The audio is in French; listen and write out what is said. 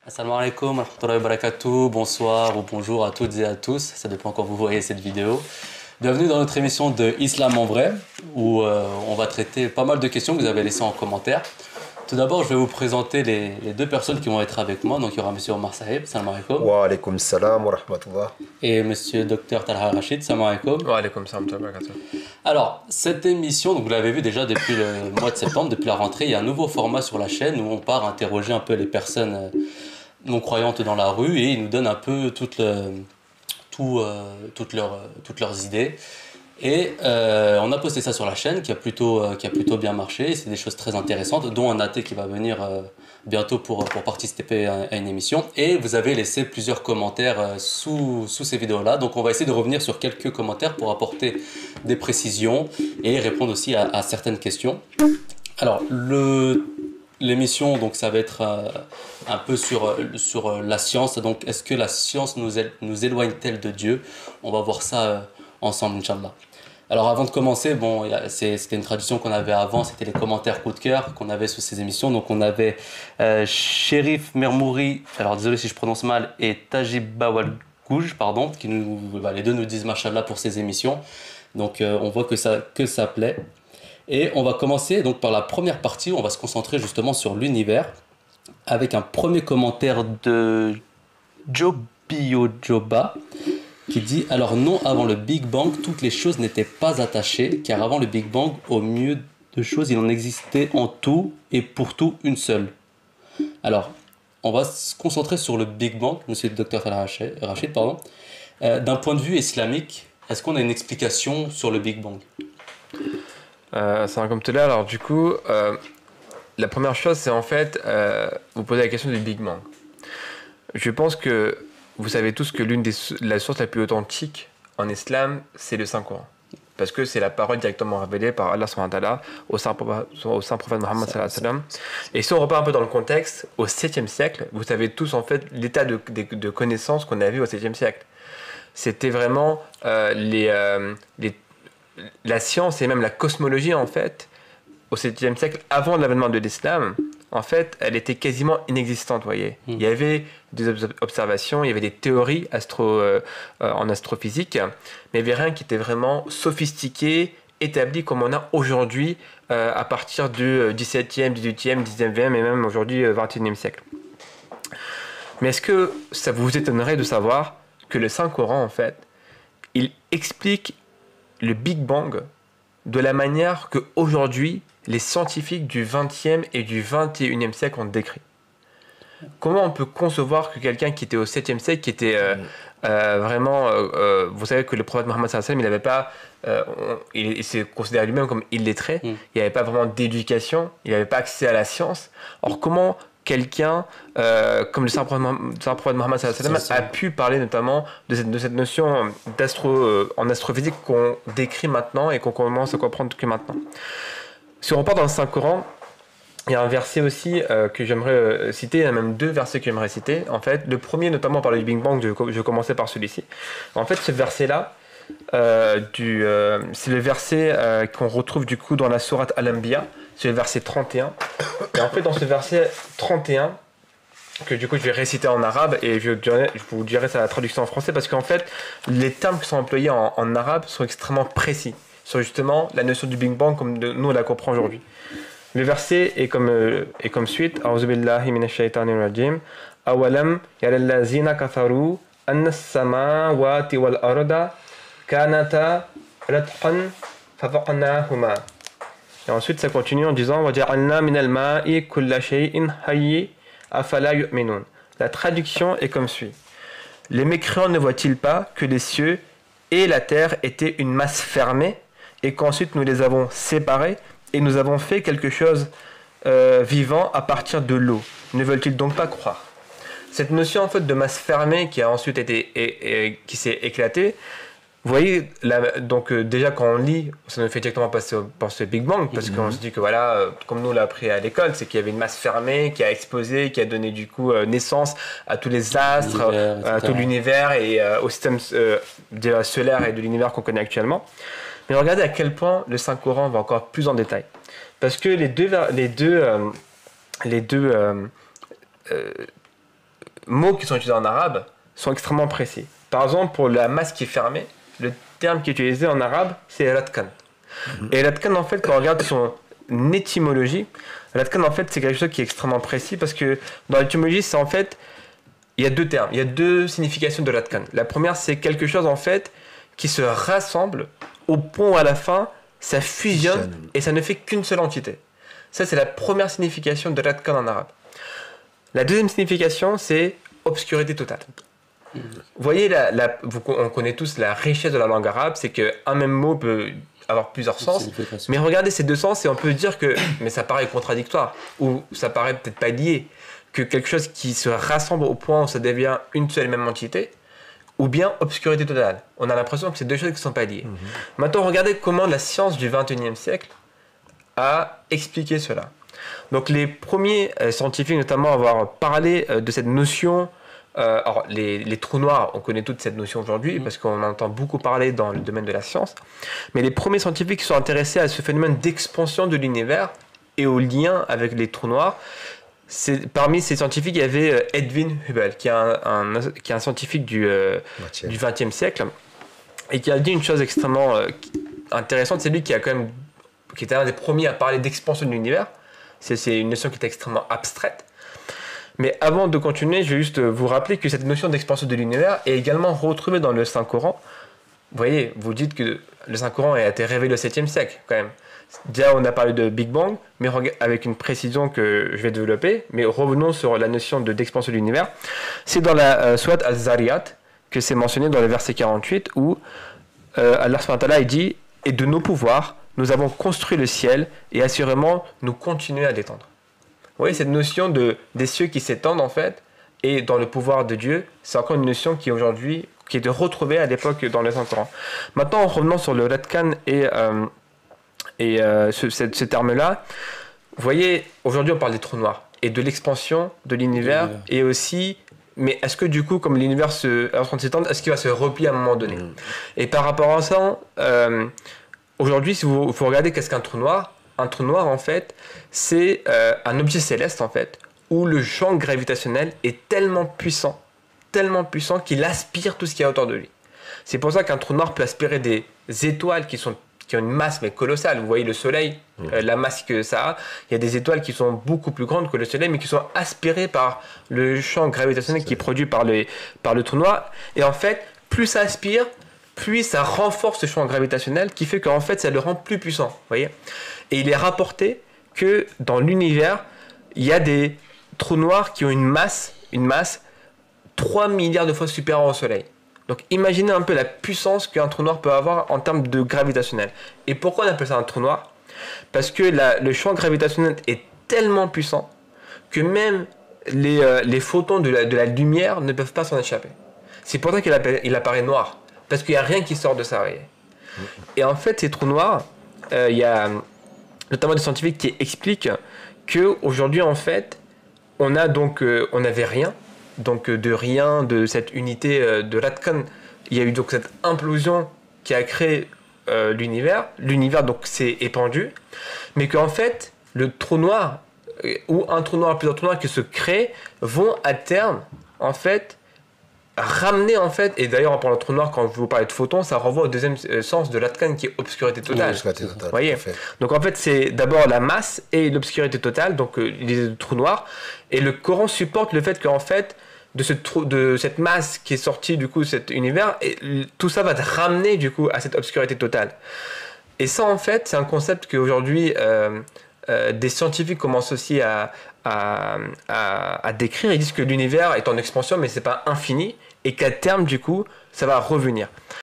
Assalamu alaikum, wa rahmatullahi wa barakatuh, bonsoir ou bonjour à toutes et à tous, ça dépend quand vous voyez cette vidéo. Bienvenue dans notre émission de Islam en vrai, où on va traiter pas mal de questions que vous avez laissées en commentaire. Tout d'abord, je vais vous présenter les deux personnes qui vont être avec moi. Donc, il y aura Monsieur Omar Sahib, salam alaikum, Wa alaykoum salam wa rahmatullah. et Monsieur Dr Talha Rachid, salam alaikum. Wa alaykoum salam wa barakatuh. Alors, cette émission, donc vous l'avez vu déjà depuis le mois de septembre, depuis la rentrée, il y a un nouveau format sur la chaîne où on part interroger un peu les personnes non-croyantes dans la rue et ils nous donnent un peu toutes leurs idées. Et on a posté ça sur la chaîne qui a plutôt bien marché. C'est des choses très intéressantes, dont un athée qui va venir bientôt pour participer à une émission. Et vous avez laissé plusieurs commentaires sous ces vidéos-là. Donc on va essayer de revenir sur quelques commentaires pour apporter des précisions et répondre aussi à certaines questions. Alors, l'émission, donc ça va être un peu sur la science. Donc, est-ce que la science nous éloigne-t-elle de Dieu? On va voir ça ensemble, Inch'Allah. Alors, avant de commencer, bon, c'était une tradition qu'on avait avant, c'était les commentaires coup de cœur qu'on avait sous ces émissions. Donc, on avait Chérif Mermouri, alors désolé si je prononce mal, et Tajib Bawalgouj, pardon, les deux nous disent Machallah pour ces émissions. Donc, on voit que ça plaît. Et on va commencer donc par la première partie où on va se concentrer justement sur l'univers avec un premier commentaire de Jobio Joba qui dit alors non, avant le Big Bang toutes les choses n'étaient pas attachées car avant le Big Bang au mieux de choses il en existait en tout et pour tout une seule. Alors on va se concentrer sur le Big Bang, monsieur le docteur Rachid, pardon. D'un point de vue islamique, est-ce qu'on a une explication sur le Big Bang? Salam comme tout alors du coup, la première chose c'est en fait, vous posez la question du Big Bang. Je pense que vous savez tous que la source la plus authentique en islam, c'est le Saint-Coran. Parce que c'est la parole directement révélée par Allah subhanahu wa ta'ala au saint prophète Mohammed sallallahu alayhi wa sallam. Et si on repart un peu dans le contexte, au 7e siècle, vous savez tous en fait l'état de connaissances qu'on avait au 7e siècle. C'était vraiment la science et même la cosmologie en fait au 7e siècle avant l'avènement de l'islam en fait elle était quasiment inexistante, vous voyez. Il y avait des observations, il y avait des théories en astrophysique, mais il n'y avait rien qui était vraiment sophistiqué, établi comme on a aujourd'hui à partir du 17e, 18e, 19e et même aujourd'hui 21e siècle. Mais est-ce que ça vous étonnerait de savoir que le Saint-Coran en fait il explique le Big Bang de la manière qu'aujourd'hui les scientifiques du 20e et du 21e siècle ont décrit. Comment on peut concevoir que quelqu'un qui était au 7e siècle, qui était vraiment... vous savez que le prophète Mohammed sallallahu alayhi wa sallam, il se considérait lui-même comme illettré, il n'y avait pas vraiment d'éducation, il n'avait pas accès à la science. Or, comment quelqu'un comme le saint prophète Mohammed sallallahu alayhi wa sallam a pu parler notamment de cette notion en astrophysique qu'on décrit maintenant et qu'on commence à comprendre que maintenant. Si on repart dans le Saint-Coran, il y a un verset aussi que j'aimerais citer, il y a même deux versets que j'aimerais citer. En fait, le premier notamment par le Big Bang, je vais commencer par celui-ci. En fait, ce verset-là, c'est le verset qu'on retrouve du coup dans la sourate Al-Anbiya, c'est le verset 31. Et en fait, dans ce verset 31, que du coup je vais réciter en arabe et je vous dirai sa traduction en français parce qu'en fait, les termes qui sont employés en arabe sont extrêmement précis sur justement la notion du Big Bang comme nous on la comprend aujourd'hui. Le verset est comme suite. A'udhu billahi minash shaitanir rajim. Awalam yaral lazina kafaru anna as-samawati wal arda kanata ratqan fafaqnahuma. Et ensuite ça continue en disant wa ja'alna minal ma'i kulla shay'in hayy afala yu'minun. La traduction est comme suit. Les mécréants ne voient-ils pas que les cieux et la terre étaient une masse fermée et qu'ensuite nous les avons séparés et nous avons fait quelque chose vivant à partir de l'eau. Ne veulent-ils donc pas croire? Cette notion en fait de masse fermée qui a ensuite qui s'est éclatée, vous voyez, donc déjà quand on lit, ça nous fait directement passer par ce Big Bang, parce qu'on se dit que voilà, comme nous on l'a appris à l'école, c'est qu'il y avait une masse fermée qui a explosé, qui a donné du coup naissance à tous les astres, à tout l'univers et au système solaire et de l'univers qu'on connaît actuellement. Mais regardez à quel point le Saint-Coran va encore plus en détail. Parce que les deux mots qui sont utilisés en arabe sont extrêmement précis. Par exemple, pour la masse qui est fermée, le terme qui est utilisé en arabe, c'est ratkan. Et ratkan, en fait, quand on regarde son étymologie, ratkan, en fait, c'est quelque chose qui est extrêmement précis parce que dans l'étymologie, c'est en fait, il y a deux termes, il y a deux significations de ratkan. La première, c'est quelque chose, en fait, qui se rassemble au point où, à la fin, ça fusionne et ça ne fait qu'une seule entité. Ça, c'est la première signification de ratkan en arabe. La deuxième signification, c'est obscurité totale. Vous voyez, on connaît tous la richesse de la langue arabe, c'est qu'un même mot peut avoir plusieurs sens. Mais regardez ces deux sens et on peut dire que mais ça paraît contradictoire ou ça paraît peut-être pas lié, que quelque chose qui se rassemble au point où ça devient une seule et même entité, ou bien obscurité totale. On a l'impression que c'est deux choses qui ne sont pas liées. Maintenant, regardez comment la science du XXIe siècle a expliqué cela. Donc les premiers scientifiques notamment à avoir parlé de cette notion, alors les trous noirs, on connaît toute cette notion aujourd'hui parce qu'on en entend beaucoup parler dans le domaine de la science, mais les premiers scientifiques qui sont intéressés à ce phénomène d'expansion de l'univers et au lien avec les trous noirs, parmi ces scientifiques, il y avait Edwin Hubble, qui est un scientifique du XXe siècle et qui a dit une chose extrêmement intéressante. C'est lui qui était un des premiers à parler d'expansion de l'univers. C'est une notion qui est extrêmement abstraite. Mais avant de continuer, je vais juste vous rappeler que cette notion d'expansion de l'univers est également retrouvée dans le Saint-Coran. Vous voyez, vous dites que le Saint-Coran a été révélé au 7e siècle, quand même. Déjà, on a parlé de Big Bang, mais avec une précision que je vais développer. Mais revenons sur la notion d'expansion de l'univers. C'est dans la Sourate Al-Zariyat que c'est mentionné dans le verset 48 où Allah subhanahu wa ta'ala dit « Et de nos pouvoirs, nous avons construit le ciel et assurément, nous continuons à l'étendre. » Vous voyez, cette notion des cieux qui s'étendent, en fait, et dans le pouvoir de Dieu, c'est encore une notion qui aujourd'hui, qui est retrouvée à l'époque dans le Saint-Coran. Maintenant, en revenant sur le ratkan et ce terme-là, vous voyez, aujourd'hui, on parle des trous noirs et de l'expansion de l'univers et aussi, mais est-ce que du coup, comme l'univers est en train de s'étendre, est-ce qu'il va se replier à un moment donné? Et par rapport à ça, aujourd'hui, si vous regardez qu'est-ce qu'un trou noir, en fait, c'est un objet céleste, en fait, où le champ gravitationnel est tellement puissant qu'il aspire tout ce qu'il y a autour de lui. C'est pour ça qu'un trou noir peut aspirer des étoiles qui ont une masse mais colossale. Vous voyez le Soleil, la masse que ça a, il y a des étoiles qui sont beaucoup plus grandes que le Soleil, mais qui sont aspirées par le champ gravitationnel qui est produit par le trou noir. Et en fait, plus ça aspire, plus ça renforce ce champ gravitationnel qui fait qu'en fait, ça le rend plus puissant. Vous voyez ? Et il est rapporté que dans l'univers, il y a des trous noirs qui ont une masse 3 milliards de fois supérieure au Soleil. Donc imaginez un peu la puissance qu'un trou noir peut avoir en termes de gravitationnel. Et pourquoi on appelle ça un trou noir? Parce que le champ gravitationnel est tellement puissant que même les photons de la lumière ne peuvent pas s'en échapper. C'est pour ça qu'il apparaît noir. Parce qu'il n'y a rien qui sort de ça. Voyez. Et en fait, ces trous noirs, il y a notamment des scientifiques qui expliquent qu'aujourd'hui, en fait, on n'avait rien. Donc de cette unité de Ratkan, il y a eu donc cette implosion qui a créé l'univers. L'univers donc s'est épandu, mais qu'en fait le trou noir ou un trou noir, plusieurs trous noirs qui se créent vont à terme en fait ramener en fait, et d'ailleurs en parlant de trou noir, quand je vous parlais de photons, ça renvoie au deuxième sens de Ratkan qui est obscurité totale. Obscurité totale. Voyez. Donc en fait c'est d'abord la masse et l'obscurité totale, donc les trous noirs, et le Coran supporte le fait qu'en fait de cette masse qui est sortie du coup de cet univers, et tout ça va te ramener du coup à cette obscurité totale. Et ça en fait c'est un concept qu'aujourd'hui des scientifiques commencent aussi à décrire. Ils disent que l'univers est en expansion mais c'est pas infini et qu'à terme du coup ça va revenir.